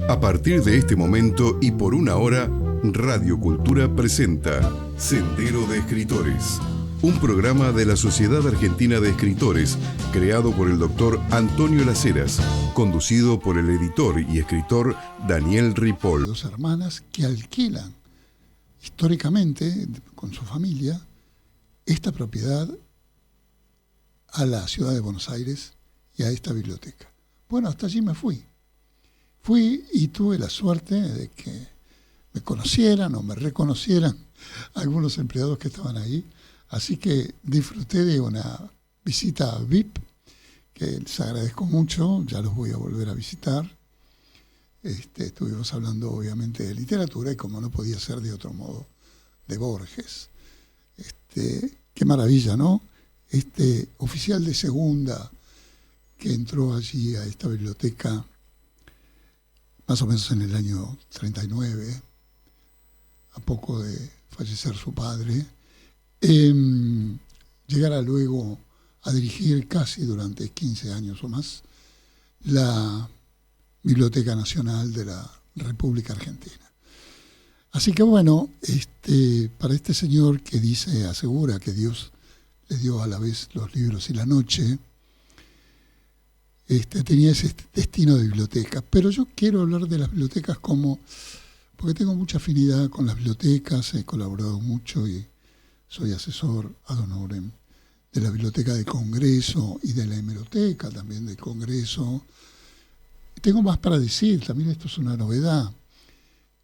A partir de este momento y por una hora, Radio Cultura presenta Sendero de Escritores, un programa de la Sociedad Argentina de Escritores, creado por el doctor Antonio Las Heras, conducido por el editor y escritor Daniel Ripoll. Dos hermanas que alquilan históricamente, con su familia, esta propiedad a la ciudad de Buenos Aires y a esta biblioteca. Bueno, hasta allí me fui. Fui y tuve la suerte de que me conocieran o me reconocieran algunos empleados que estaban ahí. Así que disfruté de una visita VIP, que les agradezco mucho, ya los voy a volver a visitar. Estuvimos hablando obviamente de literatura y, como no podía ser de otro modo, de Borges. Qué maravilla, ¿no? Este oficial de segunda que entró allí a esta biblioteca más o menos en el año 39, a poco de fallecer su padre, llegara luego a dirigir casi durante 15 años o más la Biblioteca Nacional de la República Argentina. Así que bueno, para este señor que asegura que Dios le dio a la vez los libros y la noche, tenía ese destino de biblioteca. Pero yo quiero hablar de las bibliotecas porque tengo mucha afinidad con las bibliotecas, he colaborado mucho y soy asesor ad honorem de la Biblioteca del Congreso y de la Hemeroteca también del Congreso. Tengo más para decir, también esto es una novedad.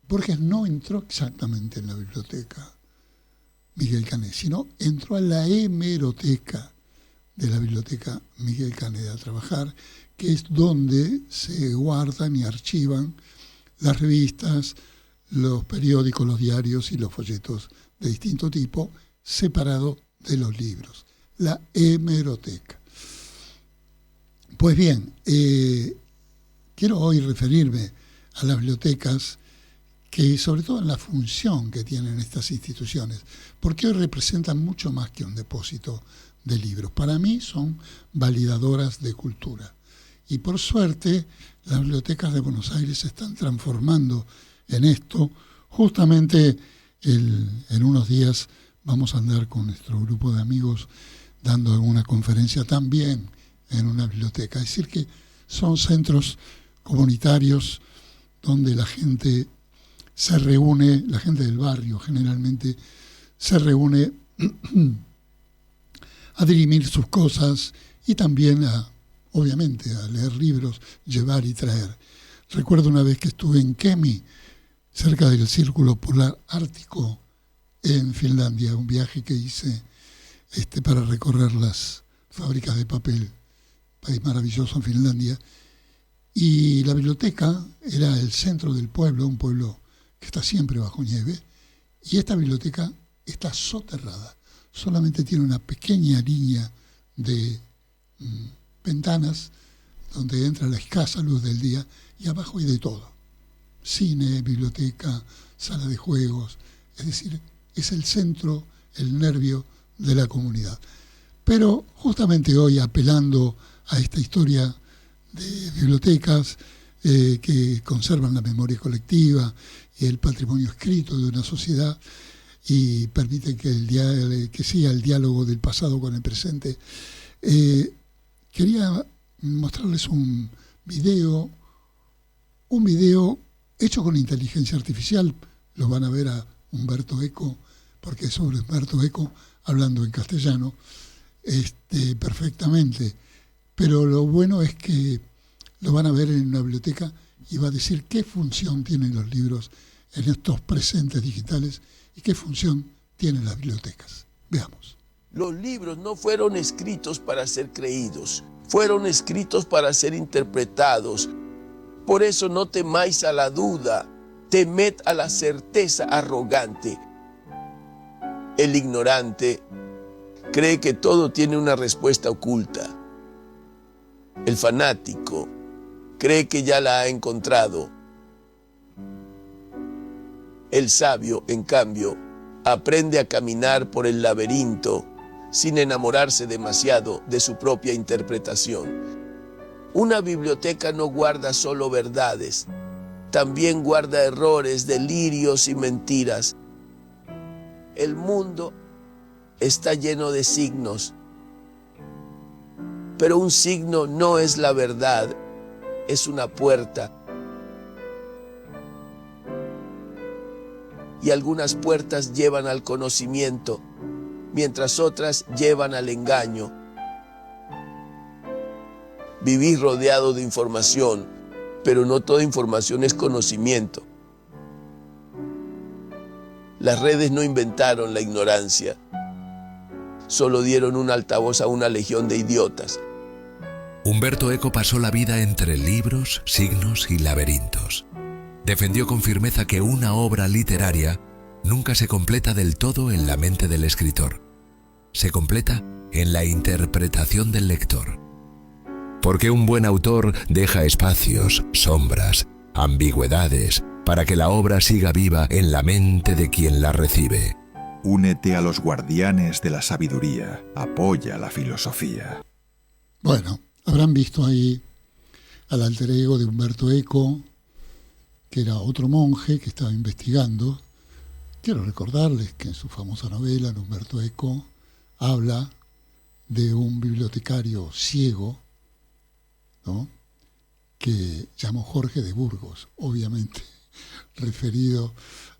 Borges no entró exactamente en la biblioteca Miguel Canet, sino entró a la hemeroteca de la Biblioteca Miguel Canet a trabajar, que es donde se guardan y archivan las revistas, los periódicos, los diarios y los folletos de distinto tipo, separado de los libros, la hemeroteca. Pues bien, quiero hoy referirme a las bibliotecas, que sobre todo en la función que tienen estas instituciones, porque hoy representan mucho más que un depósito de libros. Para mí son validadoras de cultura. Y por suerte, las bibliotecas de Buenos Aires se están transformando en esto. Justamente en unos días vamos a andar con nuestro grupo de amigos dando una conferencia también en una biblioteca. Es decir, que son centros comunitarios donde la gente se reúne, la gente del barrio generalmente se reúne a dirimir sus cosas y también obviamente a leer libros, llevar y traer. Recuerdo una vez que estuve en Kemi, cerca del Círculo Polar Ártico en Finlandia, un viaje que hice para recorrer las fábricas de papel, país maravilloso en Finlandia, y la biblioteca era el centro del pueblo, un pueblo que está siempre bajo nieve, y esta biblioteca está soterrada. Solamente tiene una pequeña línea de ventanas donde entra la escasa luz del día, y abajo hay de todo. Cine, biblioteca, sala de juegos, es decir, es el centro, el nervio de la comunidad. Pero justamente hoy, apelando a esta historia de bibliotecas que conservan la memoria colectiva y el patrimonio escrito de una sociedad y permiten que siga el diálogo del pasado con el presente, quería mostrarles un video hecho con inteligencia artificial. Lo van a ver a Umberto Eco, porque es sobre Umberto Eco hablando en castellano perfectamente. Pero lo bueno es que lo van a ver en una biblioteca y va a decir qué función tienen los libros en estos presentes digitales y qué función tienen las bibliotecas. Veamos. Los libros no fueron escritos para ser creídos, fueron escritos para ser interpretados. Por eso no temáis a la duda, temed a la certeza arrogante. El ignorante cree que todo tiene una respuesta oculta. El fanático cree que ya la ha encontrado. El sabio, en cambio, aprende a caminar por el laberinto sin enamorarse demasiado de su propia interpretación. Una biblioteca no guarda solo verdades, también guarda errores, delirios y mentiras. El mundo está lleno de signos, pero un signo no es la verdad, es una puerta. Y algunas puertas llevan al conocimiento, mientras otras llevan al engaño. Vivís rodeado de información, pero no toda información es conocimiento. Las redes no inventaron la ignorancia, solo dieron un altavoz a una legión de idiotas. Umberto Eco pasó la vida entre libros, signos y laberintos. Defendió con firmeza que una obra literaria nunca se completa del todo en la mente del escritor. Se completa en la interpretación del lector. Porque un buen autor deja espacios, sombras, ambigüedades, para que la obra siga viva en la mente de quien la recibe. Únete a los guardianes de la sabiduría, apoya la filosofía. Bueno, habrán visto ahí al alter ego de Umberto Eco, que era otro monje que estaba investigando. Quiero recordarles que en su famosa novela, Umberto Eco habla de un bibliotecario ciego, ¿no?, que llamó Jorge de Burgos, obviamente referido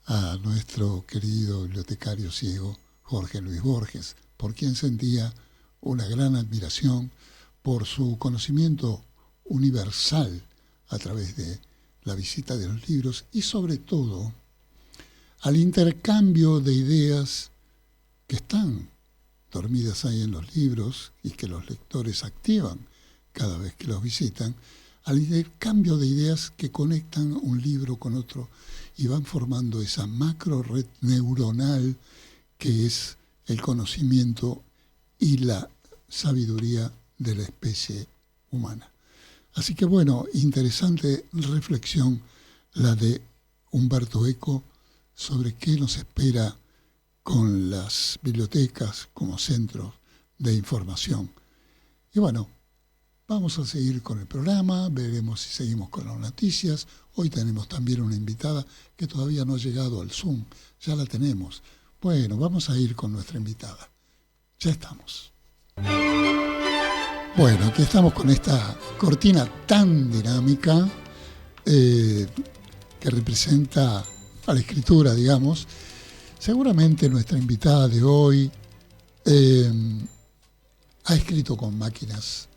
a nuestro querido bibliotecario ciego Jorge Luis Borges, por quien sentía una gran admiración por su conocimiento universal a través de la visita de los libros y sobre todo al intercambio de ideas que están dormidas ahí en los libros y que los lectores activan cada vez que los visitan, al intercambio de ideas que conectan un libro con otro y van formando esa macro red neuronal que es el conocimiento y la sabiduría de la especie humana. Así que bueno, interesante reflexión la de Umberto Eco sobre qué nos espera con las bibliotecas como centros de información. Y bueno, vamos a seguir con el programa, veremos si seguimos con las noticias. Hoy tenemos también una invitada que todavía no ha llegado al Zoom, ya la tenemos. Bueno, vamos a ir con nuestra invitada. Ya estamos. Bueno, aquí estamos con esta cortina tan dinámica que representa a la escritura, digamos. Seguramente nuestra invitada de hoy ha escrito con máquinas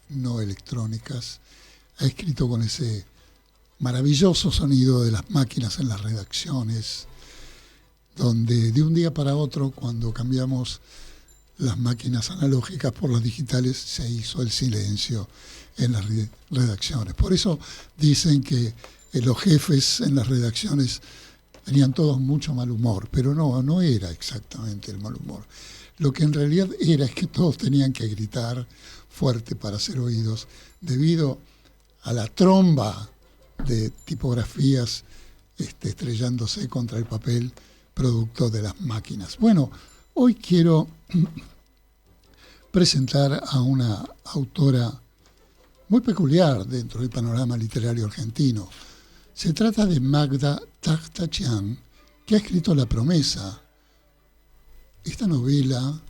no electrónicas, ha escrito con ese maravilloso sonido de las máquinas en las redacciones, donde de un día para otro, cuando cambiamos las máquinas analógicas por las digitales, se hizo el silencio en las redacciones. Por eso dicen que los jefes en las redacciones tenían todos mucho mal humor, pero no era exactamente el mal humor. Lo que en realidad era es que todos tenían que gritar fuerte para ser oídos debido a la tromba de tipografías estrellándose contra el papel producto de las máquinas. Bueno, hoy quiero presentar a una autora muy peculiar dentro del panorama literario argentino. Se trata de Magda Tagtachian, que ha escrito La Promesa, esta novela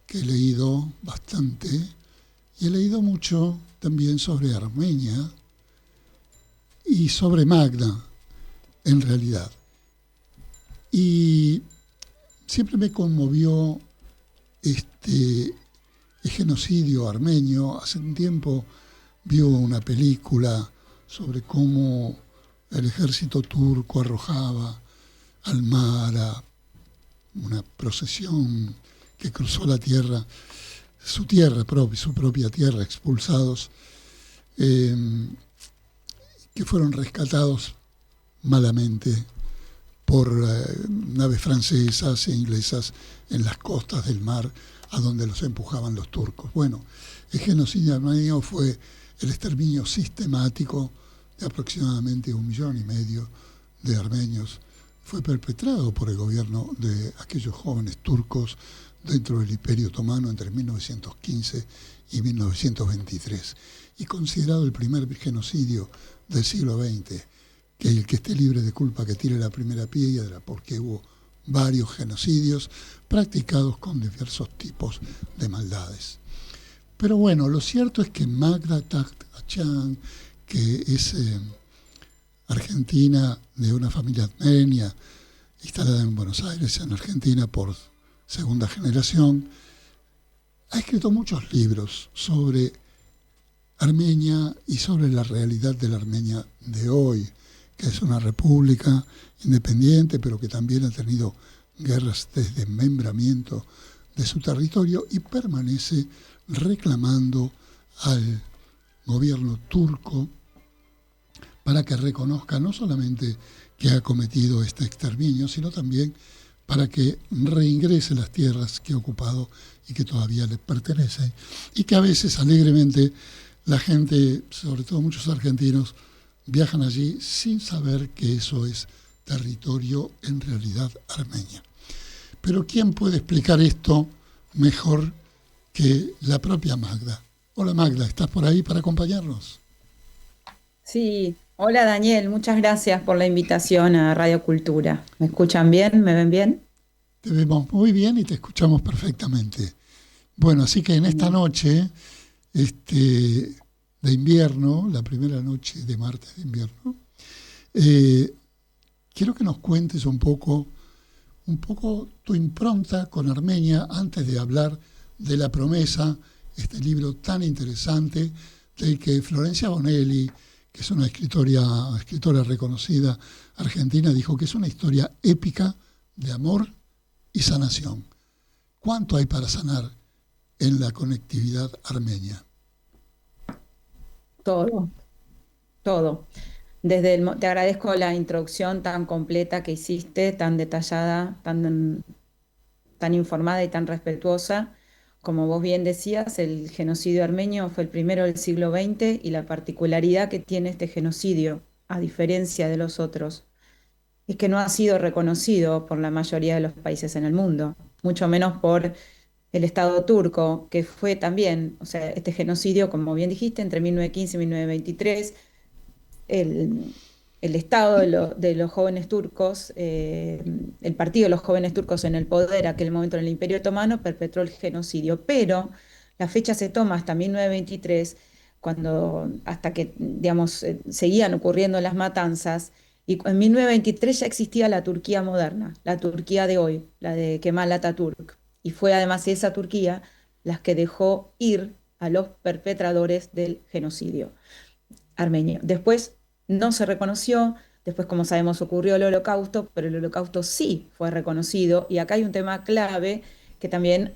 que he leído bastante, y he leído mucho también sobre Armenia y sobre Magda, en realidad. Y siempre me conmovió el genocidio armenio. Hace un tiempo vi una película sobre cómo el ejército turco arrojaba al mar a una procesión que cruzó la tierra, su propia tierra, expulsados, que fueron rescatados malamente por naves francesas e inglesas en las costas del mar a donde los empujaban los turcos. Bueno, el genocidio armenio fue el exterminio sistemático de aproximadamente 1,5 millones de armenios. Fue perpetrado por el gobierno de aquellos jóvenes turcos dentro del Imperio Otomano entre 1915 y 1923, y considerado el primer genocidio del siglo XX, que el que esté libre de culpa que tire la primera piedra, porque hubo varios genocidios practicados con diversos tipos de maldades. Pero bueno, lo cierto es que Magda Tachan, que es argentina, de una familia armenia, instalada en Buenos Aires, en Argentina, por segunda generación, ha escrito muchos libros sobre Armenia y sobre la realidad de la Armenia de hoy, que es una república independiente, pero que también ha tenido guerras de desmembramiento de su territorio y permanece reclamando al gobierno turco para que reconozca no solamente que ha cometido este exterminio, sino también para que reingrese las tierras que ha ocupado y que todavía le pertenecen, y que a veces alegremente la gente, sobre todo muchos argentinos, viajan allí sin saber que eso es territorio en realidad armenio. Pero ¿quién puede explicar esto mejor que la propia Magda? Hola Magda, ¿estás por ahí para acompañarnos? Sí, hola Daniel, muchas gracias por la invitación a Radio Cultura. ¿Me escuchan bien? ¿Me ven bien? Te vemos muy bien y te escuchamos perfectamente. Bueno, así que en esta noche de invierno, la primera noche de martes de invierno, quiero que nos cuentes un poco tu impronta con Armenia antes de hablar de La Promesa, este libro tan interesante del que Florencia Bonelli, que es una escritora reconocida argentina, dijo que es una historia épica de amor y sanación. ¿Cuánto hay para sanar en la conectividad armenia? Todo, todo. Te agradezco la introducción tan completa que hiciste, tan detallada, tan informada y tan respetuosa. Como vos bien decías, el genocidio armenio fue el primero del siglo XX y la particularidad que tiene este genocidio, a diferencia de los otros, es que no ha sido reconocido por la mayoría de los países en el mundo, mucho menos por el Estado turco, que fue también, o sea, este genocidio, como bien dijiste, entre 1915 y 1923, el Estado de los jóvenes turcos, el Partido de los Jóvenes Turcos en el poder, aquel momento en el Imperio Otomano, perpetró el genocidio, pero la fecha se toma hasta 1923, hasta que, digamos, seguían ocurriendo las matanzas, y en 1923 ya existía la Turquía moderna, la Turquía de hoy, la de Kemal Atatürk, y fue además esa Turquía la que dejó ir a los perpetradores del genocidio armenio. Después no se reconoció, después, como sabemos, ocurrió el Holocausto, pero el Holocausto sí fue reconocido, y acá hay un tema clave que también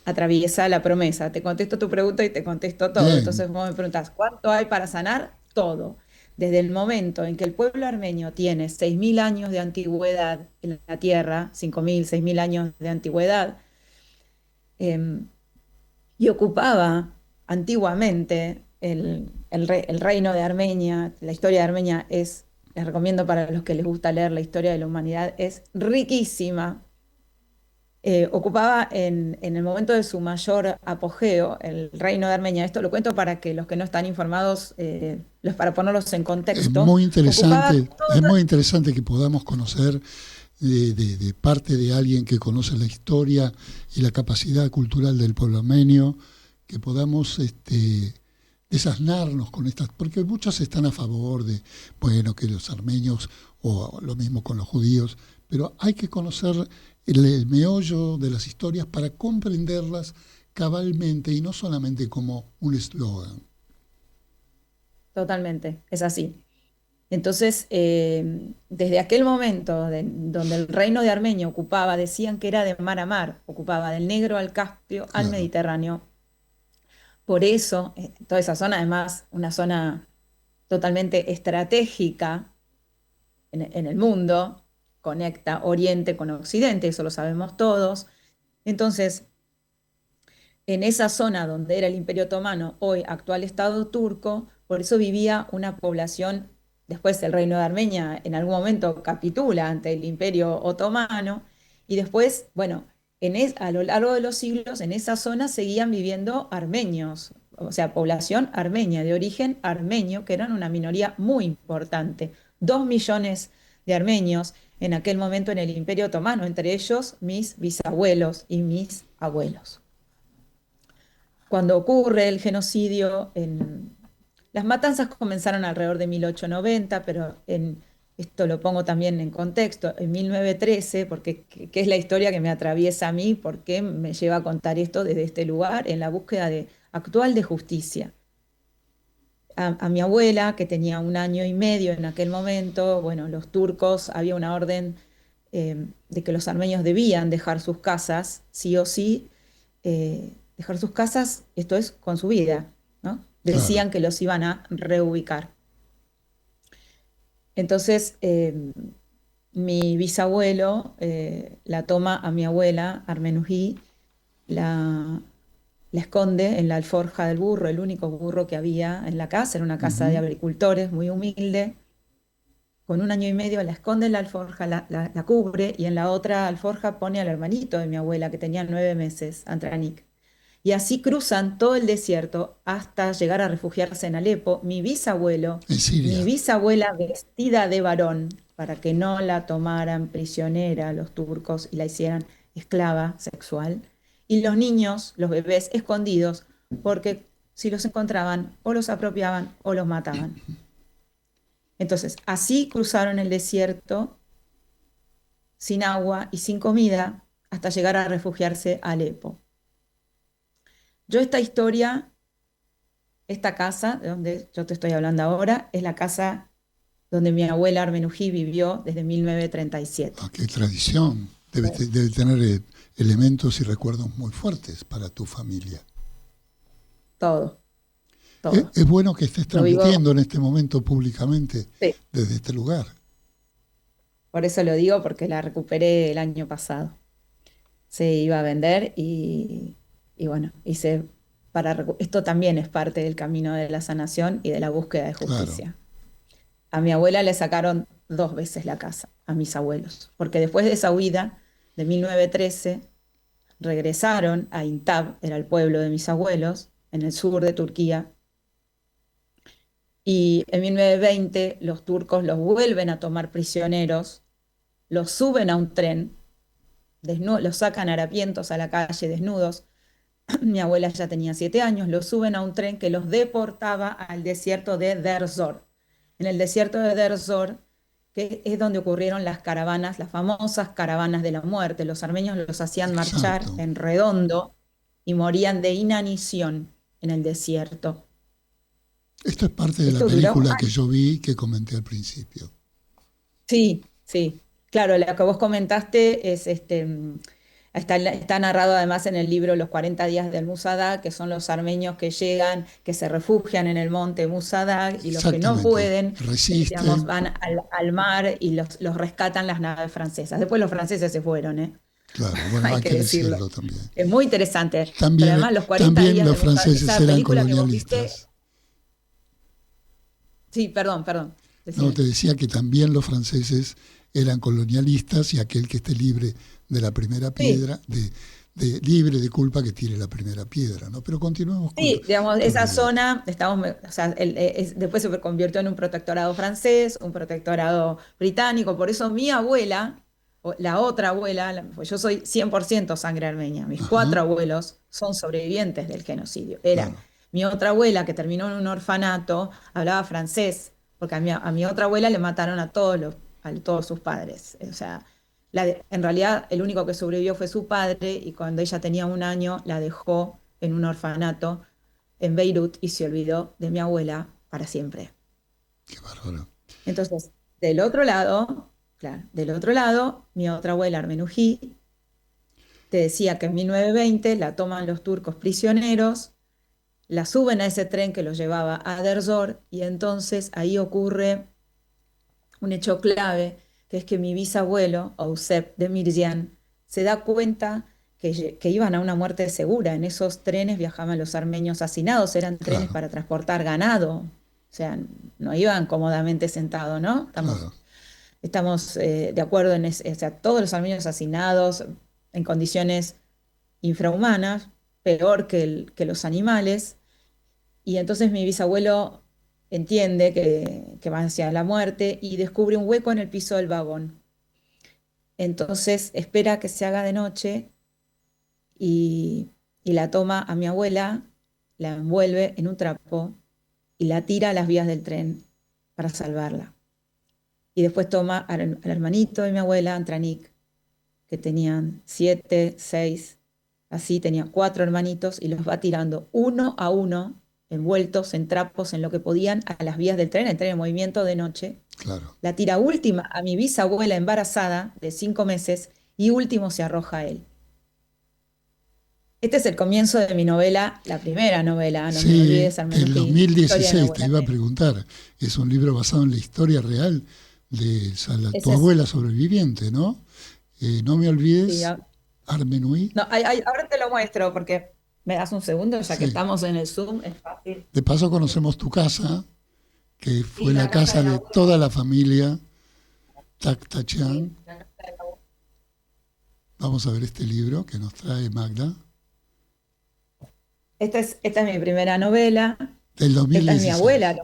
atraviesa La Promesa. Te contesto tu pregunta y te contesto todo. Bien. Entonces vos me preguntás, ¿cuánto hay para sanar? Todo. Desde el momento en que el pueblo armenio tiene 6.000 años de antigüedad en la tierra, 5.000, 6.000 años de antigüedad, y ocupaba antiguamente el reino de Armenia. La historia de Armenia les recomiendo para los que les gusta leer la historia de la humanidad, es riquísima. Ocupaba en el momento de su mayor apogeo el reino de Armenia. Esto lo cuento para que los que no están informados, para ponerlos en contexto. Es muy interesante que podamos conocer de parte de alguien que conoce la historia y la capacidad cultural del pueblo armenio, que podamos desasnarnos con estas, porque muchos están a favor de, bueno, que los armenios, o lo mismo con los judíos, pero hay que conocer el meollo de las historias para comprenderlas cabalmente y no solamente como un eslogan. Totalmente, es así. Entonces, desde aquel momento donde el reino de Armenia ocupaba, decían que era de mar a mar, ocupaba del Negro al Caspio, al Claro. Mediterráneo. Por eso, toda esa zona, además, una zona totalmente estratégica en el mundo, conecta Oriente con Occidente, eso lo sabemos todos. Entonces, en esa zona donde era el Imperio Otomano, hoy actual Estado turco, por eso vivía una población. Después el reino de Armenia en algún momento capitula ante el Imperio Otomano, y después, bueno, a lo largo de los siglos en esa zona seguían viviendo armenios, o sea, población armenia, de origen armenio, que eran una minoría muy importante. 2 millones de armenios en aquel momento en el Imperio Otomano, entre ellos mis bisabuelos y mis abuelos. Cuando ocurre el genocidio, las matanzas comenzaron alrededor de 1890, pero esto lo pongo también en contexto, en 1913, porque que es la historia que me atraviesa a mí, porque me lleva a contar esto desde este lugar, en la búsqueda actual de justicia. A mi abuela, que tenía 1 año y medio en aquel momento, bueno, los turcos, había una orden de que los armenios debían dejar sus casas, sí o sí, dejar sus casas, esto es, con su vida, ¿no? Decían que los iban a reubicar. Entonces, mi bisabuelo la toma a mi abuela, Armenují, la esconde en la alforja del burro, el único burro que había en la casa, era una casa de agricultores muy humilde. Con 1 año y medio la esconde en la alforja, la cubre, y en la otra alforja pone al hermanito de mi abuela, que tenía 9 meses, Antranik. Y así cruzan todo el desierto hasta llegar a refugiarse en Alepo. Mi bisabuelo, mi bisabuela vestida de varón, para que no la tomaran prisionera los turcos y la hicieran esclava sexual. Y los niños, los bebés, escondidos, porque si los encontraban, o los apropiaban o los mataban. Entonces, así cruzaron el desierto, sin agua y sin comida, hasta llegar a refugiarse a Alepo. Yo esta historia, esta casa, de donde yo te estoy hablando ahora, es la casa donde mi abuela Armenují vivió desde 1937. ¡Qué tradición! Debe tener elementos y recuerdos muy fuertes para tu familia. Todo. Es bueno que estés transmitiendo en este momento públicamente desde este lugar. Por eso lo digo, porque la recuperé el año pasado. Se iba a vender y bueno, esto también es parte del camino de la sanación y de la búsqueda de justicia. Claro. A mi abuela le sacaron 2 veces la casa, a mis abuelos, porque después de esa huida de 1913 regresaron a Intab, era el pueblo de mis abuelos, en el sur de Turquía, y en 1920 los turcos los vuelven a tomar prisioneros, los suben a un tren, los sacan harapientos a la calle desnudos. Mi abuela ya tenía 7 años, los suben a un tren que los deportaba al desierto de Deir Zor. En el desierto de Deir Zor, que es donde ocurrieron las caravanas, las famosas caravanas de la muerte. Los armenios los hacían marchar en redondo y morían de inanición en el desierto. Esto es parte de la película que yo vi, que comenté al principio. Sí. Claro, la que vos comentaste es está narrado además en el libro Los 40 días del Musadag, que son los armenios que llegan, que se refugian en el monte Musadag, y los que no pueden, digamos, van al mar y los rescatan las naves francesas. Después los franceses se fueron, Claro, bueno, hay que decirlo también. Es muy interesante. También, pero además los 40 también días los franceses eran colonialistas. Sí, perdón. No, te decía que también los franceses eran colonialistas, y aquel que esté libre de la primera piedra, libre de culpa, que tire la primera piedra, ¿no? Pero continuemos. Digamos, esa zona, después se convirtió en un protectorado francés, un protectorado británico. Por eso mi abuela, la otra abuela, pues yo soy 100% sangre armenia, mis 4 abuelos son sobrevivientes del genocidio. Mi otra abuela, que terminó en un orfanato, hablaba francés, porque a mi otra abuela le mataron a todos sus padres. O sea, en realidad el único que sobrevivió fue su padre, y cuando ella tenía 1 año la dejó en un orfanato en Beirut y se olvidó de mi abuela para siempre. Qué bárbaro. Entonces, del otro lado, mi otra abuela Armenují, te decía que en 1920 la toman los turcos prisioneros, la suben a ese tren que los llevaba a Deir Zor, y entonces ahí ocurre un hecho clave, que es que mi bisabuelo, Euseb de Mirzian, se da cuenta que iban a una muerte segura. En esos trenes viajaban los armenios hacinados, eran trenes para transportar ganado, o sea, no iban cómodamente sentados, ¿no? Estamos de acuerdo en eso, o sea, todos los armenios hacinados, en condiciones infrahumanas, peor que los animales, y entonces mi bisabuelo entiende que va hacia la muerte y descubre un hueco en el piso del vagón. Entonces espera que se haga de noche y la toma a mi abuela, la envuelve en un trapo y la tira a las vías del tren para salvarla. Y después toma al hermanito de mi abuela, Antranik, que tenían 7, 6, así tenía 4 hermanitos, y los va tirando uno a uno, envueltos en trapos, en lo que podían, a las vías del tren, el tren en movimiento de noche. Claro. La tira última a mi bisabuela embarazada de 5 meses y último se arroja a él. Este es el comienzo de mi novela, la primera novela, no Sí, me olvides, en Armenuti, 2016 te iba a preguntar. Es un libro basado en la historia real de tu abuela sobreviviente, ¿no? No me olvides, Sí, Armenui. no, ahora te lo muestro porque me das un segundo, ya que Sí. estamos en el Zoom, es fácil. De paso conocemos tu casa, que fue Sí, la la casa casa de la de abuela. toda la familia Taktachan. La casa de la abuela. Vamos a ver este libro que nos trae Magda, Esta es mi primera novela. del Esta 2016. es mi abuela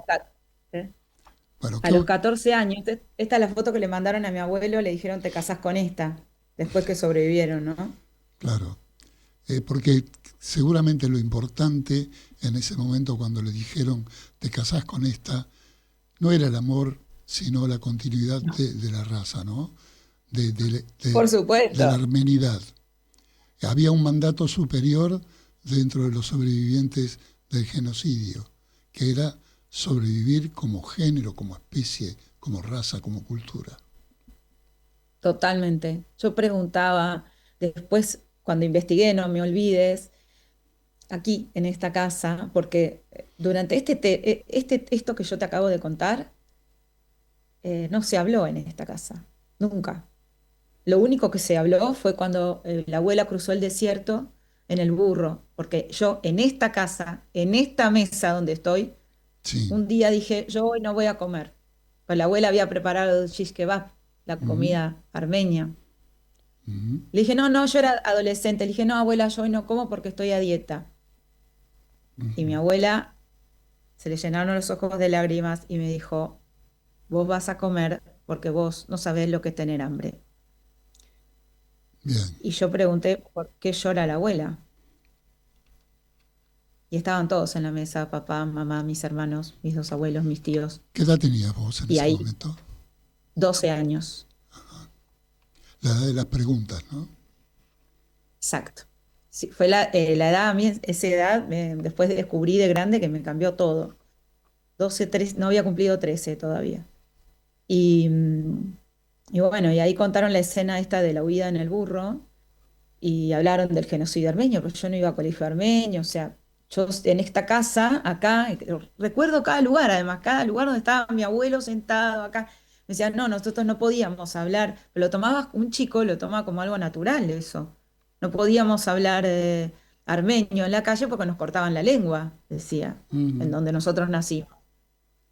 Bueno, a los 14 años. Esta es la foto que le mandaron a mi abuelo, le dijeron te casás con esta, después que sobrevivieron, ¿no? claro, porque seguramente lo importante en ese momento cuando le dijeron te casás con esta, no era el amor, sino la continuidad de la raza, ¿no? Por De supuesto. la armenidad. Había un mandato superior dentro de los sobrevivientes del genocidio, que era sobrevivir como género, como especie, como raza, como cultura. Totalmente. Yo preguntaba, después, cuando investigué, no me olvides, aquí en esta casa, porque durante esto que yo te acabo de contar, no se habló en esta casa, nunca. Lo único que se habló fue cuando la abuela cruzó el desierto en el burro, porque yo en esta casa, en esta mesa donde estoy, Sí. un día dije, yo hoy no voy a comer. Pues la abuela había preparado el shish kebab, la comida armenia. Ujú. Le dije, no, yo era adolescente. Le dije, no, abuela, yo hoy no como porque estoy a dieta. Y mi abuela se le llenaron los ojos de lágrimas y me dijo, vos vas a comer porque vos no sabés lo que es tener hambre. Bien. Y yo pregunté, ¿por qué llora la abuela? Y estaban todos en la mesa, papá, mamá, mis hermanos, mis 2 abuelos, mis tíos, ¿Qué edad tenías vos en y ese ahí momento? 12 años. La edad de las preguntas, ¿no? Exacto. Sí, fue la edad, a mí esa edad, después descubrí de grande que me cambió todo. 12, 13, no había cumplido 13 todavía. Y, y bueno, y ahí contaron la escena esta de la huida en el burro y hablaron del genocidio armenio, pero yo no iba a colegio armenio, o sea, yo en esta casa, acá, recuerdo cada lugar, además, cada lugar donde estaba mi abuelo sentado acá, me decían, no, nosotros no podíamos hablar, pero lo tomaba, un chico lo toma como algo natural eso. No podíamos hablar armenio en la calle porque nos cortaban la lengua, decía, en donde nosotros nacimos.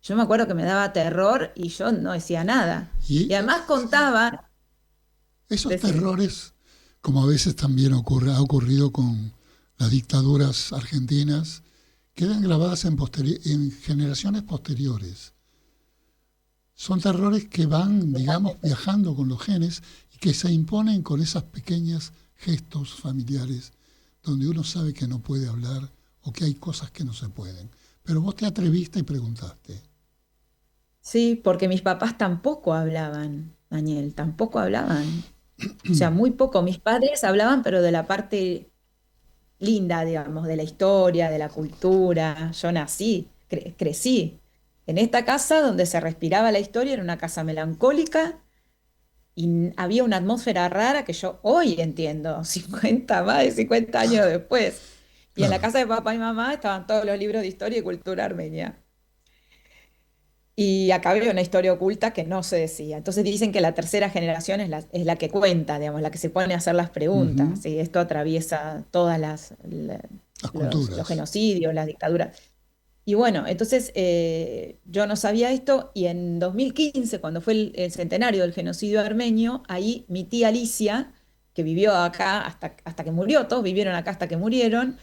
Yo me acuerdo que me daba terror y yo no decía nada. Y Y además contaban, esos Decime. terrores, como a veces también ha ocurrido con las dictaduras argentinas, quedan grabadas en generaciones posteriores. Son terrores que van, digamos, viajando con los genes y que se imponen con esos pequeños gestos familiares donde uno sabe que no puede hablar o que hay cosas que no se pueden. Pero vos te atreviste y preguntaste. sí, porque mis papás tampoco hablaban, Daniel, tampoco hablaban. O sea, muy poco. Mis padres hablaban, pero de la parte linda, digamos, de la historia, de la cultura. Yo nací, crecí en esta casa donde se respiraba la historia, era una casa melancólica y había una atmósfera rara que yo hoy entiendo, más de 50 años después. Y en la Claro. casa de papá y mamá estaban todos los libros de historia y cultura armenia. Y acá había una historia oculta que no se decía. Entonces dicen que la tercera generación es la que cuenta, digamos, la que se pone a hacer las preguntas. Ujú. ¿Sí? Esto atraviesa todas Las los culturas. genocidios, las dictaduras. Y bueno, entonces yo no sabía esto y en 2015, cuando fue el centenario del genocidio armenio, ahí mi tía Alicia que vivió acá hasta que murió, todos vivieron acá hasta que murieron,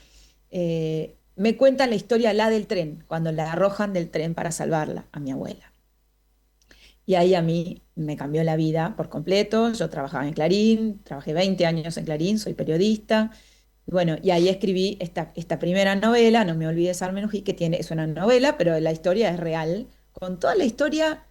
me cuenta la historia del tren, cuando la arrojan del tren para salvarla a mi abuela. Y ahí a mí me cambió la vida por completo. Yo trabajaba en Clarín, trabajé 20 años en Clarín, soy periodista. Bueno, y ahí escribí esta primera novela, No me olvides Armenují, es una novela, pero la historia es real. Con toda la historia,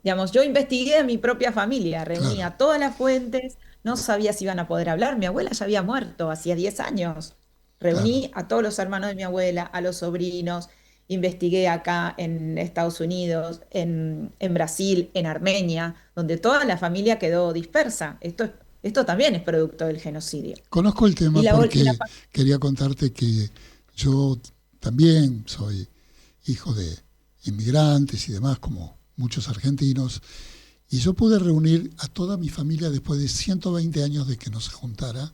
digamos, yo investigué a mi propia familia, reunía todas las fuentes, no sabía si iban a poder hablar. Mi abuela ya había muerto hacía 10 años. Reuní a todos los hermanos de mi abuela, a los sobrinos, investigué acá en Estados Unidos, en Brasil, en Armenia, donde toda la familia quedó dispersa. Esto también es producto del genocidio. Conozco el tema porque quería contarte que yo también soy hijo de inmigrantes y demás, como muchos argentinos, y yo pude reunir a toda mi familia después de 120 años de que nos juntara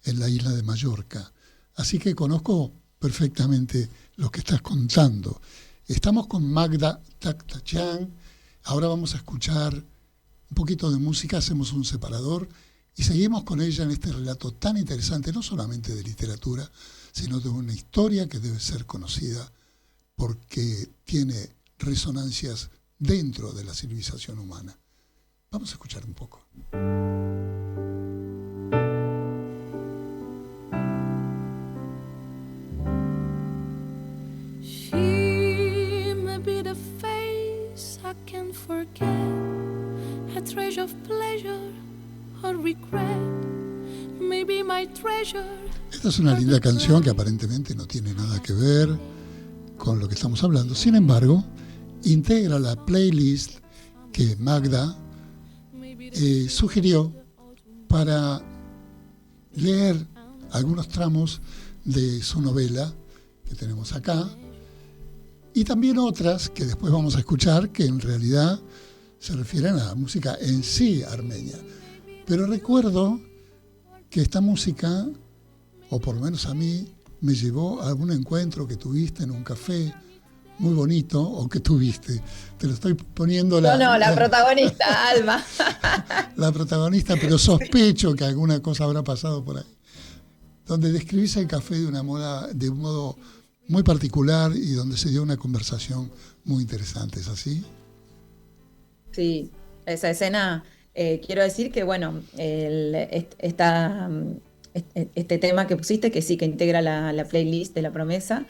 en la isla de Mallorca. Así que conozco perfectamente lo que estás contando. Estamos con Magda Tactachan. Ahora vamos a escuchar un poquito de música, hacemos un separador y seguimos con ella en este relato tan interesante, no solamente de literatura, sino de una historia que debe ser conocida porque tiene resonancias dentro de la civilización humana. Vamos a escuchar un poco. Esta es una linda canción que aparentemente no tiene nada que ver con lo que estamos hablando. Sin embargo, integra la playlist que Magda sugirió para leer algunos tramos de su novela que tenemos acá y también otras que después vamos a escuchar que en realidad se refieren a la música en sí armenia. Pero recuerdo que esta música, o por lo menos a mí, me llevó a algún encuentro que tuviste en un café muy bonito, o que tuviste. Te lo estoy poniendo la protagonista, Alma. La protagonista, pero sospecho que alguna cosa habrá pasado por ahí. Donde describís el café de un modo muy particular y donde se dio una conversación muy interesante, ¿es así? Sí, esa escena, quiero decir que, bueno, este tema que pusiste, que sí, que integra la playlist de La Promesa,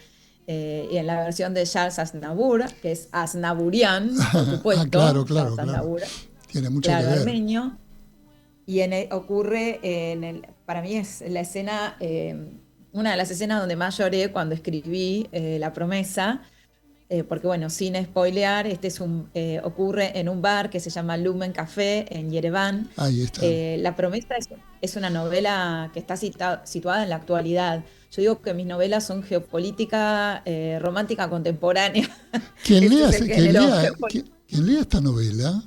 y en la versión de Charles Aznavour, que es Aznavourian, por supuesto. Claro. Tiene mucho que ver. Armenio, y ocurre para mí es la escena, una de las escenas donde más lloré cuando escribí La Promesa, porque bueno, sin spoilear, ocurre en un bar que se llama Lumen Café en Yerevan. Ahí está. La Promesa es una novela que está situada en la actualidad. Yo digo que mis novelas son geopolítica romántica contemporánea. Quien lea esta novela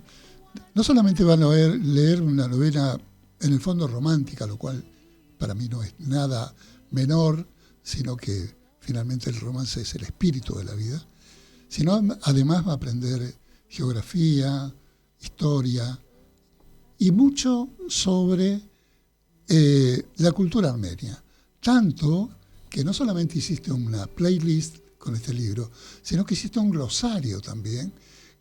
no solamente va a leer una novela en el fondo romántica, lo cual para mí no es nada menor, sino que finalmente el romance es el espíritu de la vida, sino además va a aprender geografía, historia y mucho sobre la cultura armenia. Tanto que no solamente hiciste una playlist con este libro, sino que hiciste un glosario también,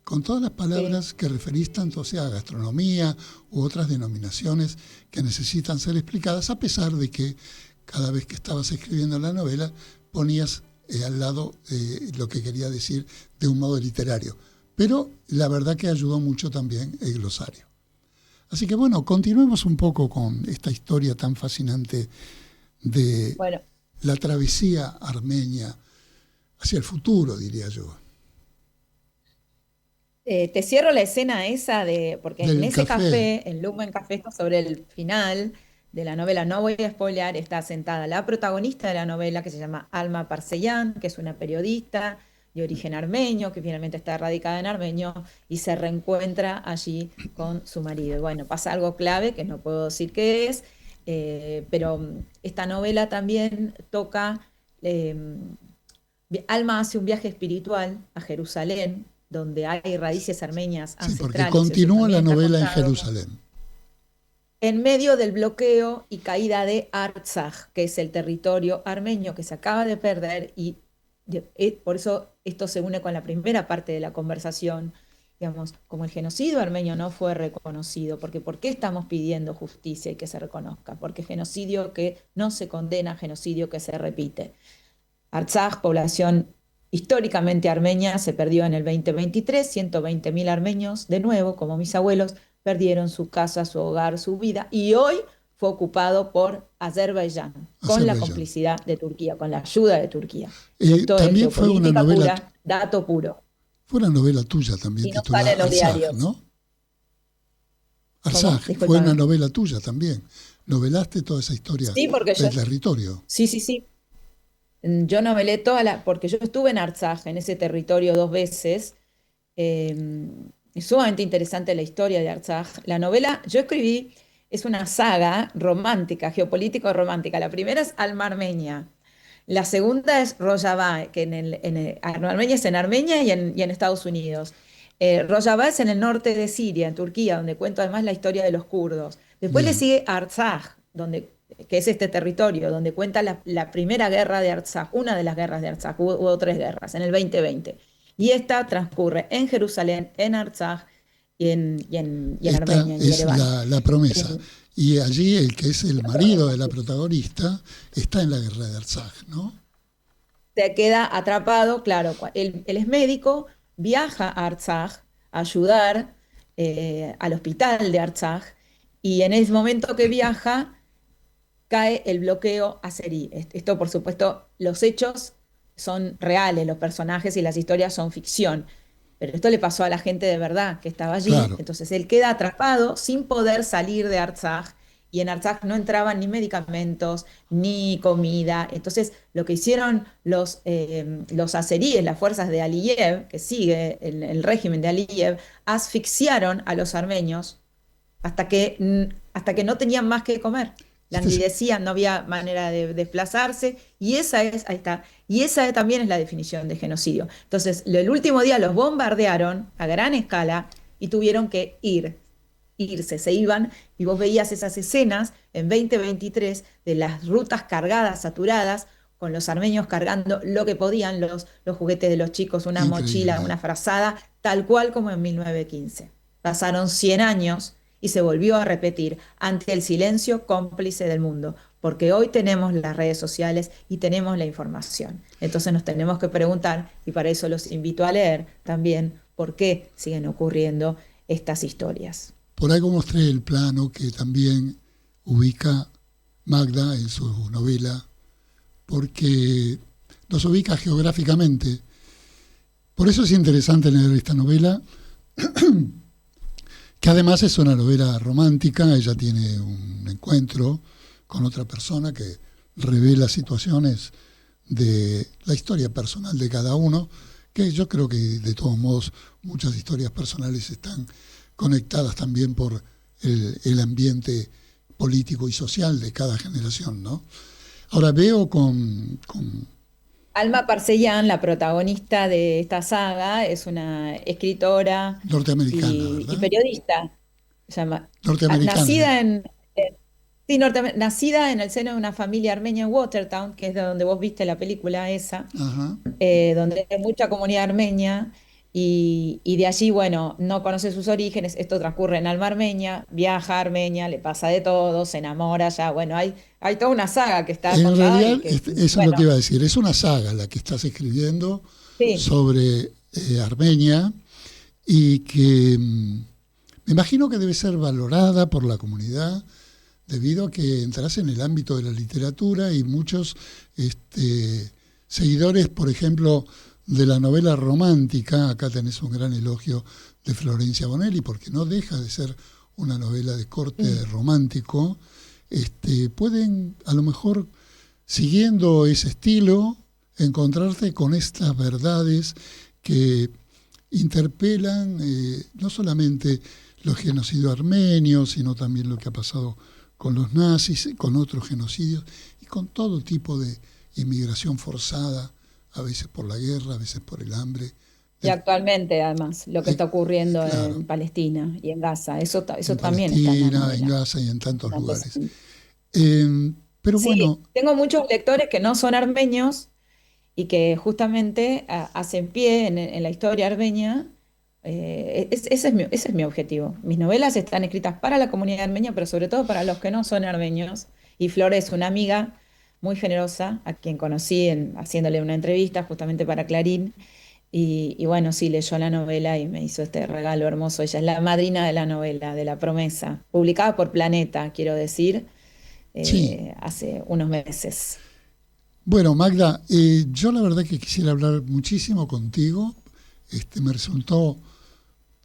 con todas las palabras que referís tanto sea a gastronomía u otras denominaciones que necesitan ser explicadas, a pesar de que cada vez que estabas escribiendo la novela ponías al lado lo que quería decir de un modo literario. Pero la verdad que ayudó mucho también el glosario. Así que bueno, continuemos un poco con esta historia tan fascinante de la travesía armenia hacia el futuro, diría yo. Te cierro la escena esa porque en ese café, en Lumen Café, está sobre el final de la novela, no voy a spoilear, está sentada la protagonista de la novela, que se llama Alma Parseyan, que es una periodista de origen armenio, que finalmente está radicada en Armenio, y se reencuentra allí con su marido. Y bueno, pasa algo clave, que no puedo decir qué es, pero esta novela también toca, Alma hace un viaje espiritual a Jerusalén, donde hay raíces armenias ancestrales. Sí, porque continúa la novela en Jerusalén. en medio del bloqueo y caída de Artsaj, que es el territorio armenio que se acaba de perder, y por eso esto se une con la primera parte de la conversación, digamos, como el genocidio armenio no fue reconocido, porque ¿por qué estamos pidiendo justicia y que se reconozca? Porque genocidio que no se condena, genocidio que se repite. Artsaj, población históricamente armenia, se perdió en el 2023, 120.000 armenios, de nuevo, como mis abuelos, perdieron su casa, su hogar, su vida, y hoy fue ocupado por Azerbaiyán, con la complicidad de Turquía, con la ayuda de Turquía. Esto también es fue una novela pura, dato puro. Fue una novela tuya también, y no titulada sale en los Artsaj, diarios. ¿no? Artsaj fue una novela tuya también. Novelaste toda esa historia del territorio. Sí. Yo novelé porque yo estuve en Artsaj, en ese territorio 2 veces. Es sumamente interesante la historia de Artsaj. La novela, yo escribí, es una saga romántica, geopolítico-romántica. La primera es Alma Armenia. La segunda es Rojava, que Armenia es en Armenia y en Estados Unidos. Rojava es en el norte de Siria, en Turquía, donde cuento además la historia de los kurdos. Después le sigue Artsaj, que es este territorio, donde cuenta la primera guerra de Artsaj, una de las guerras de Artsaj, hubo 3 guerras, en el 2020. Y esta transcurre en Jerusalén, en Artsaj y en Armenia. En es la promesa. Y allí el que es el marido de la protagonista está en la guerra de Artsaj, ¿no? Se queda atrapado, claro. Él es médico, viaja a Artsaj a ayudar al hospital de Artsaj, y en ese momento que viaja cae el bloqueo azerí. Esto, por supuesto, los hechos son reales, los personajes y las historias son ficción, pero esto le pasó a la gente de verdad que estaba allí. Claro. Entonces él queda atrapado sin poder salir de Artsaj, y en Artsaj no entraban ni medicamentos ni comida. Entonces lo que hicieron los azeríes, las fuerzas de Aliyev, que sigue el régimen de Aliyev, asfixiaron a los armenios hasta que no tenían más que comer. Languidecían, no había manera de desplazarse, y esa también es la definición de genocidio. Entonces, el último día los bombardearon a gran escala y tuvieron que irse, se iban, y vos veías esas escenas en 2023 de las rutas cargadas, saturadas, con los armenios cargando lo que podían, los juguetes de los chicos, una mochila, una frazada, tal cual como en 1915. Pasaron 100 años y se volvió a repetir ante el silencio cómplice del mundo, porque hoy tenemos las redes sociales y tenemos la información. Entonces nos tenemos que preguntar, y para eso los invito a leer también, por qué siguen ocurriendo estas historias. Por algo mostré el plano que también ubica Magda en su novela, porque nos ubica geográficamente. Por eso es interesante leer esta novela, que además es una novela romántica. Ella tiene un encuentro con otra persona que revela situaciones de la historia personal de cada uno, que yo creo que de todos modos muchas historias personales están conectadas también por el ambiente político y social de cada generación, ¿no? Ahora veo con Alma Parseyan, la protagonista de esta saga, es una escritora norteamericana, y periodista. Se llama, norteamericana. Nacida en el seno de una familia armenia en Watertown, que es de donde vos viste la película esa, donde hay mucha comunidad armenia, y de allí, bueno, no conoce sus orígenes. Esto transcurre en Alma Armenia, viaja a Armenia, le pasa de todo, se enamora ya, bueno, hay toda una saga que está en realidad, eso es lo que iba a decir, es una saga la que estás escribiendo sobre Armenia, y que me imagino que debe ser valorada por la comunidad, debido a que entras en el ámbito de la literatura, y muchos seguidores, por ejemplo, de la novela romántica. Acá tenés un gran elogio de Florencia Bonelli, porque no deja de ser una novela de corte romántico. Pueden, a lo mejor, siguiendo ese estilo, encontrarte con estas verdades que interpelan no solamente los genocidios armenios, sino también lo que ha pasado con los nazis, con otros genocidios y con todo tipo de inmigración forzada, a veces por la guerra, a veces por el hambre, Y actualmente, además, lo que está ocurriendo claro, en Palestina y en Gaza, eso en también está en la Palestina, en novela. Gaza y en tantos lugares. Entonces, Pero sí, bueno, tengo muchos lectores que no son armenios y que justamente hacen pie en la historia armenia. Ese es mi objetivo. Mis novelas están escritas para la comunidad armenia, pero sobre todo para los que no son armenios. Y Flores, una amiga muy generosa, a quien conocí haciéndole una entrevista justamente para Clarín. Y bueno, sí, leyó la novela y me hizo este regalo hermoso. Ella es la madrina de la novela, de La Promesa, publicada por Planeta, quiero decir, sí. hace unos meses. Bueno, Magda, yo la verdad que quisiera hablar muchísimo contigo. Me resultó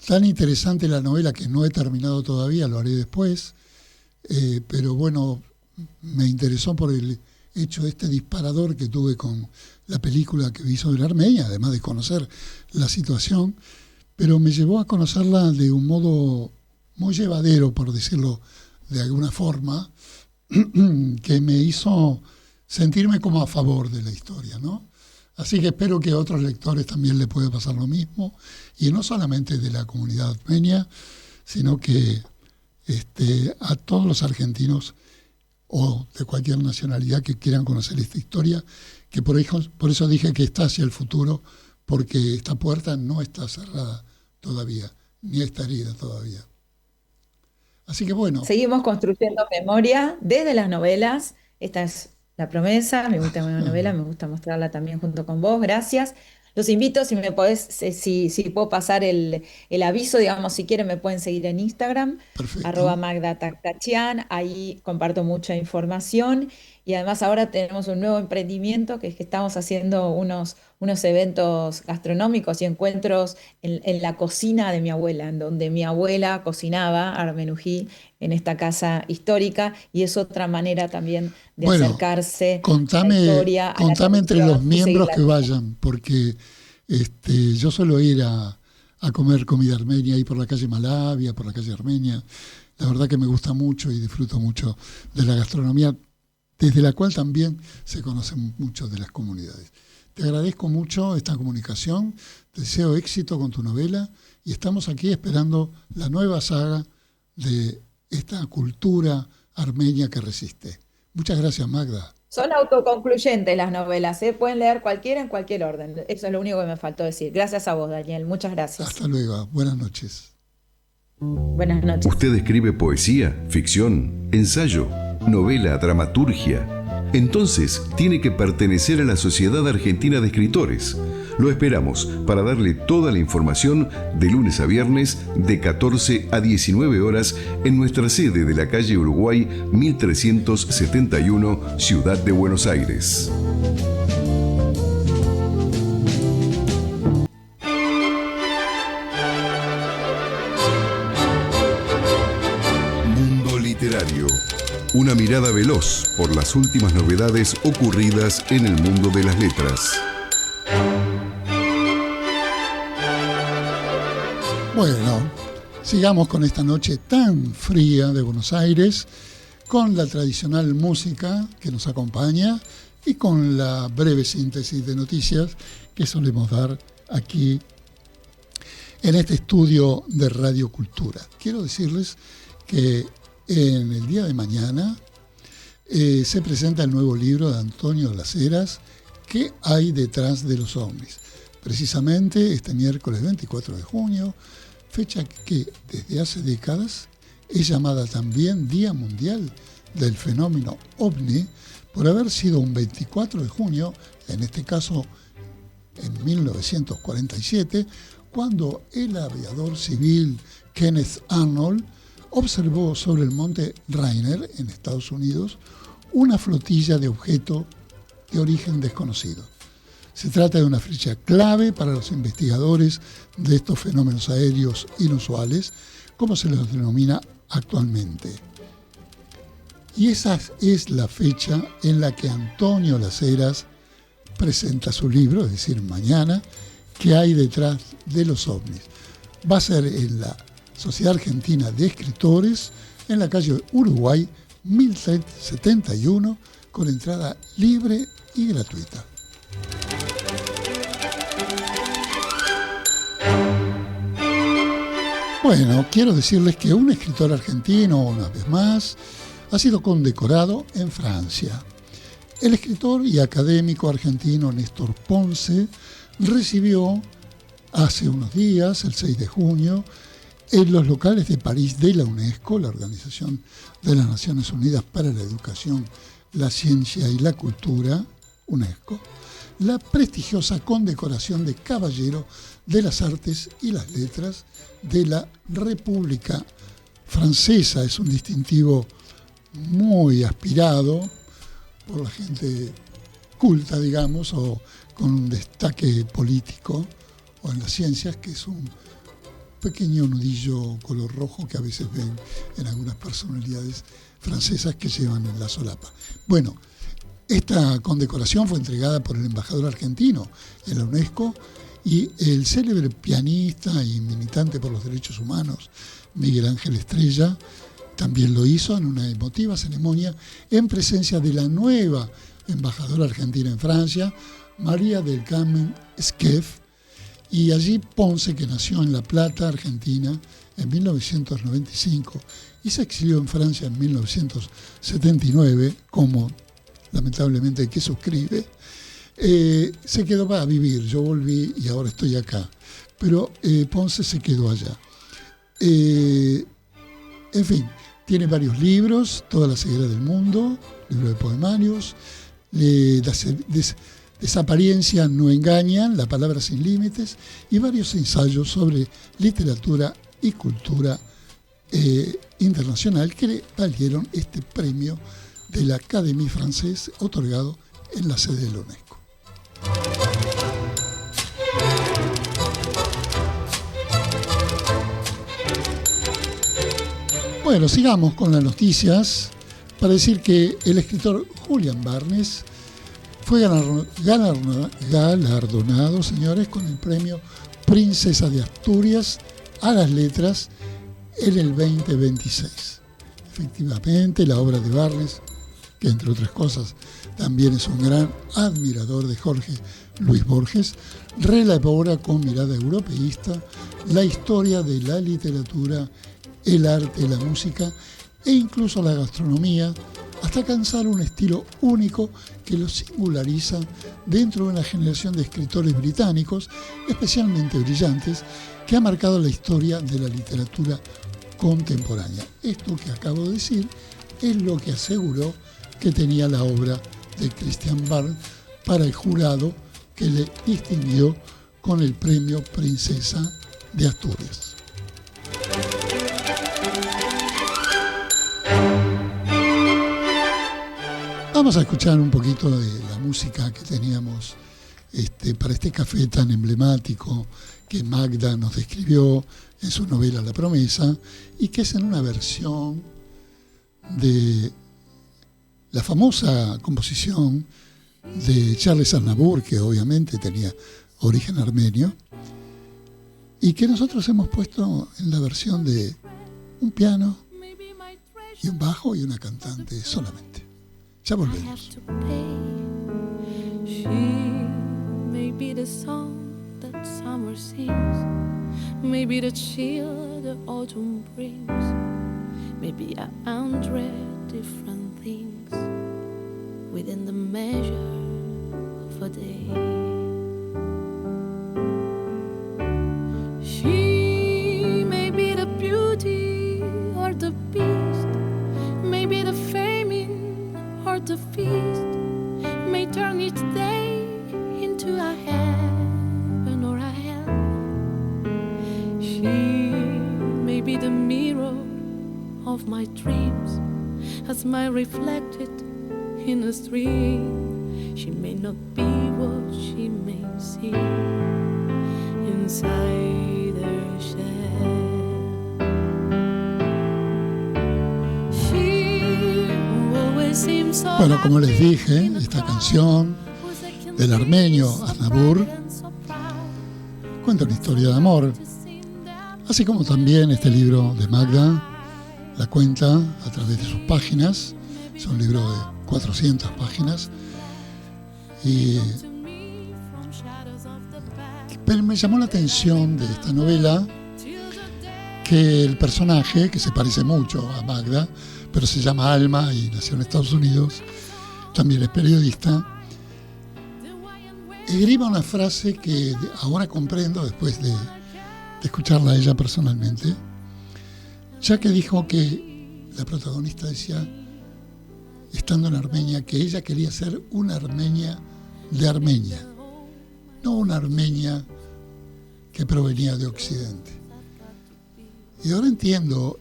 tan interesante la novela que no he terminado todavía, lo haré después. Pero bueno, me interesó por el hecho de este disparador que tuve con la película que vi sobre Armenia, además de conocer la situación, pero me llevó a conocerla de un modo muy llevadero, por decirlo de alguna forma, que me hizo sentirme como a favor de la historia, ¿no? Así que espero que a otros lectores también le pueda pasar lo mismo, y no solamente de la comunidad armenia, sino que a todos los argentinos o de cualquier nacionalidad que quieran conocer esta historia, que por eso dije que está hacia el futuro, porque esta puerta no está cerrada todavía, ni está herida todavía. Así que bueno. Seguimos construyendo memoria desde las novelas. Esta es La Promesa, mi última novela, me gusta mostrarla también junto con vos, gracias. Los invito, si me podés, si puedo pasar el aviso, digamos, si quieren me pueden seguir en Instagram, Perfecto. @magdataktachian, ahí comparto mucha información y además ahora tenemos un nuevo emprendimiento que es que estamos haciendo unos eventos gastronómicos y encuentros en la cocina de mi abuela, en donde mi abuela cocinaba armenují en esta casa histórica y es otra manera también de Bueno, acercarse a la contame historia, a la entre los tradición y miembros seguirla. que vayan, porque yo suelo ir a comer comida armenia ahí por la calle Malavia, por la calle Armenia. La verdad que me gusta mucho y disfruto mucho de la gastronomía, desde la cual también se conocen mucho de las comunidades. Te agradezco mucho esta comunicación, te deseo éxito con tu novela y estamos aquí esperando la nueva saga de esta cultura armenia que resiste. Muchas gracias, Magda. Son autoconcluyentes las novelas, ¿eh? Pueden leer cualquiera en cualquier orden. Eso es lo único que me faltó decir. Gracias a vos, Daniel. Muchas gracias. Hasta luego. Buenas noches. Buenas noches. ¿Usted escribe poesía, ficción, ensayo, novela, dramaturgia? Entonces tiene que pertenecer a la Sociedad Argentina de Escritores. Lo esperamos para darle toda la información de lunes a viernes de 14 a 19 horas en nuestra sede de la calle Uruguay 1371, Ciudad de Buenos Aires. Mundo Literario. Una mirada veloz por las últimas novedades ocurridas en el mundo de las letras. Bueno, sigamos con esta noche tan fría de Buenos Aires, con la tradicional música que nos acompaña y con la breve síntesis de noticias que solemos dar aquí en este estudio de Radio Cultura. Quiero decirles que en el día de mañana se presenta el nuevo libro de Antonio Las Heras, ¿Qué hay detrás de los ovnis? Precisamente este miércoles 24 de junio, fecha que desde hace décadas es llamada también Día Mundial del Fenómeno OVNI, por haber sido un 24 de junio, en este caso en 1947, cuando el aviador civil Kenneth Arnold observó sobre el monte Rainier, en Estados Unidos, una flotilla de objetos de origen desconocido. Se trata de una fecha clave para los investigadores de estos fenómenos aéreos inusuales, como se los denomina actualmente. Y esa es la fecha en la que Antonio Las Heras presenta su libro, es decir, mañana, ¿Qué hay detrás de los ovnis? Va a ser en la Sociedad Argentina de Escritores, en la calle Uruguay 1371, con entrada libre y gratuita. Bueno, quiero decirles que un escritor argentino, una vez más, ha sido condecorado en Francia. El escritor y académico argentino Néstor Ponce recibió hace unos días, el 6 de junio, en los locales de París de la UNESCO, la Organización de las Naciones Unidas para la Educación, la Ciencia y la Cultura, UNESCO, la prestigiosa condecoración de Caballero de las Artes y las Letras de la República Francesa. Es un distintivo muy aspirado por la gente culta, digamos, o con un destaque político, o en las ciencias, que es un pequeño nudillo color rojo que a veces ven en algunas personalidades francesas que llevan en la solapa. Bueno, esta condecoración fue entregada por el embajador argentino en la UNESCO, y el célebre pianista y militante por los derechos humanos Miguel Ángel Estrella también lo hizo en una emotiva ceremonia en presencia de la nueva embajadora argentina en Francia, María del Carmen Esquef, y allí Ponce, que nació en La Plata, Argentina, en 1995 y se exilió en Francia en 1979, como lamentablemente el que suscribe, se quedó a vivir. Yo volví y ahora estoy acá, pero Ponce se quedó allá. En fin, tiene varios libros: Toda la ceguera del mundo, libro de poemarios, Desapariencias no engañan, La palabra sin límites, y varios ensayos sobre literatura y cultura internacional que le valieron este premio de la Académie Française, otorgado en la sede de la UNESCO. Bueno, sigamos con las noticias para decir que el escritor Julián Barnes fue galardonado, señores, con el premio Princesa de Asturias a las letras en el 2026. Efectivamente, la obra de Barnes, que entre otras cosas también es un gran admirador de Jorge Luis Borges, relabora con mirada europeísta la historia de la literatura, el arte, la música e incluso la gastronomía, hasta alcanzar un estilo único que lo singulariza dentro de una generación de escritores británicos especialmente brillantes que ha marcado la historia de la literatura contemporánea. Esto que acabo de decir es lo que aseguró que tenía la obra de Christian Barnes para el jurado, que le distinguió con el premio Princesa de Asturias. Vamos a escuchar un poquito de la música que teníamos para este café tan emblemático que Magda nos describió en su novela La Promesa, y que es en una versión de la famosa composición de Charles Aznavour, que obviamente tenía origen armenio, y que nosotros hemos puesto en la versión de un piano y un bajo y una cantante solamente. Ya volvemos. She may be the song that summer sings, maybe the chill the autumn brings, maybe 100 different things within the measure of a day. She may be the beauty or the beast, maybe the famine or the feast, may turn each day into a heaven or a hell. She may be the mirror of my dreams, as my reflected in a stream. She may not be what she may seem inside her shell. She always seems so. Bueno, como les dije, esta canción del armenio Aznavour cuenta una historia de amor, así como también este libro de Magda la cuenta a través de sus páginas. Es un libro de 400 páginas, pero me llamó la atención de esta novela que el personaje, que se parece mucho a Magda, pero se llama Alma y nació en Estados Unidos, también es periodista, esgrima una frase que ahora comprendo después de escucharla a ella personalmente, ya que dijo que la protagonista decía, estando en Armenia, que ella quería ser una armenia de Armenia, no una armenia que provenía de Occidente. Y ahora entiendo,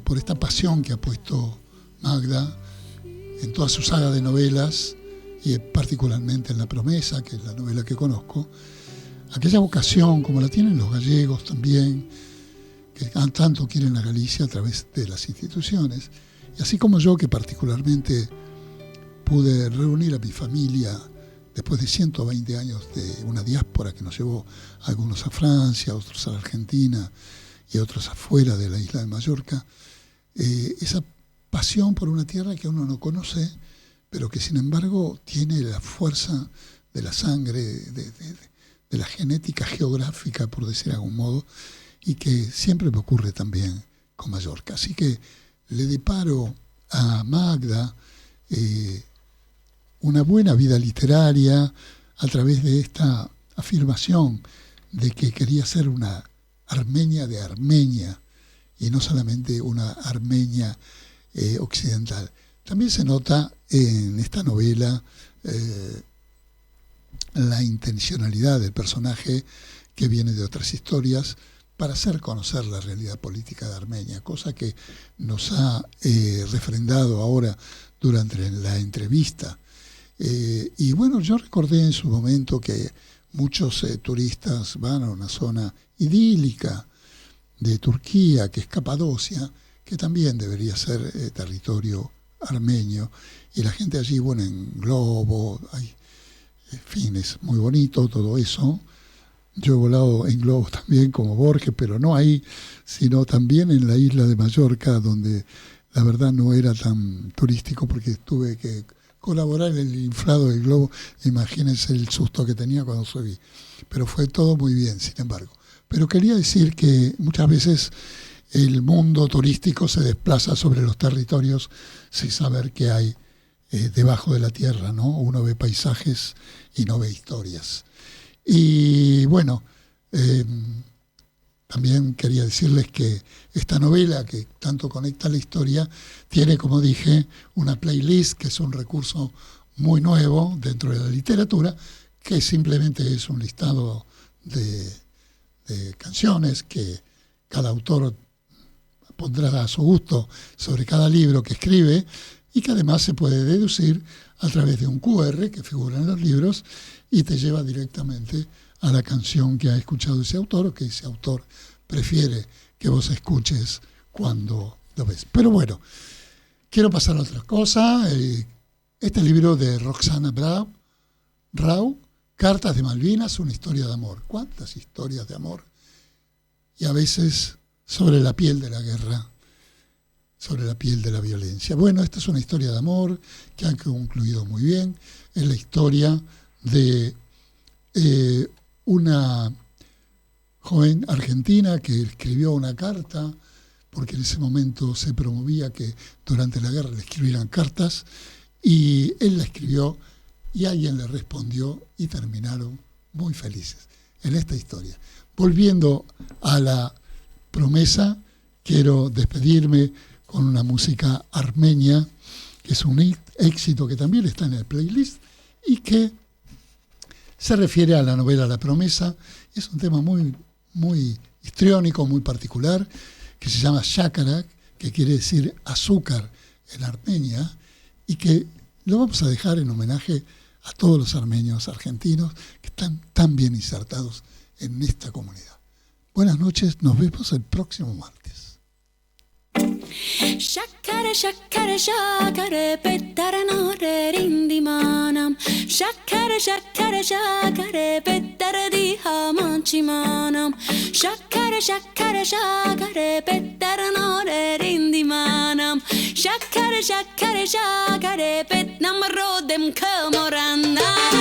por esta pasión que ha puesto Magda en toda su saga de novelas, y particularmente en La Promesa, que es la novela que conozco, aquella vocación, como la tienen los gallegos también, que tanto quieren a Galicia a través de las instituciones, y así como yo, que particularmente pude reunir a mi familia después de 120 años de una diáspora que nos llevó algunos a Francia, otros a la Argentina y otros afuera de la isla de Mallorca, esa pasión por una tierra que uno no conoce, pero que sin embargo tiene la fuerza de la sangre, de la genética geográfica, por decir de algún modo, y que siempre me ocurre también con Mallorca. Así que le deparo a Magda una buena vida literaria a través de esta afirmación de que quería ser una armenia de Armenia y no solamente una Armenia occidental. También se nota en esta novela la intencionalidad del personaje, que viene de otras historias, para hacer conocer la realidad política de Armenia, cosa que nos ha refrendado ahora durante la entrevista. Y bueno, yo recordé en su momento que muchos turistas van a una zona idílica de Turquía, que es Capadocia, que también debería ser territorio armenio, y la gente allí, bueno, en globo, en fin, es muy bonito todo eso. Yo he volado en globo también como Borges, pero no ahí, sino también en la isla de Mallorca, donde la verdad no era tan turístico porque tuve que colaborar en el inflado del globo. Imagínense el susto que tenía cuando subí. Pero fue todo muy bien, sin embargo. Pero quería decir que muchas veces el mundo turístico se desplaza sobre los territorios sin saber qué hay debajo de la tierra, ¿no? Uno ve paisajes y no ve historias. Y bueno, también quería decirles que esta novela, que tanto conecta la historia, tiene, como dije, una playlist, que es un recurso muy nuevo dentro de la literatura, que simplemente es un listado de canciones que cada autor pondrá a su gusto sobre cada libro que escribe, y que además se puede deducir a través de un QR que figura en los libros y te lleva directamente a la canción que ha escuchado ese autor, o que ese autor prefiere que vos escuches cuando lo ves. Pero bueno, quiero pasar a otra cosa. Este libro de Roxana Rau, Cartas de Malvinas, una historia de amor. ¿Cuántas historias de amor? Y a veces sobre la piel de la guerra, sobre la piel de la violencia. Bueno, esta es una historia de amor que han concluido muy bien. Es la historia de una joven argentina que escribió una carta, porque en ese momento se promovía que durante la guerra le escribieran cartas, y él la escribió y alguien le respondió y terminaron muy felices en esta historia. Volviendo a La Promesa, quiero despedirme con una música armenia, que es un éxito que también está en el playlist y que se refiere a la novela La Promesa. Es un tema muy, muy histriónico, muy particular, que se llama Shakarak, que quiere decir azúcar en Armenia, y que lo vamos a dejar en homenaje a todos los armenios argentinos que están tan bien insertados en esta comunidad. Buenas noches, nos vemos el próximo martes. Shakare, shakare, shakare, petare nore rindi manam. Shakare, shakare, shakare, petare di hamanchi manam. Shakare, shakare, shakare, petare nore rindi manam. Shakare, shakare, shakare, pet nam rodem kamoranda.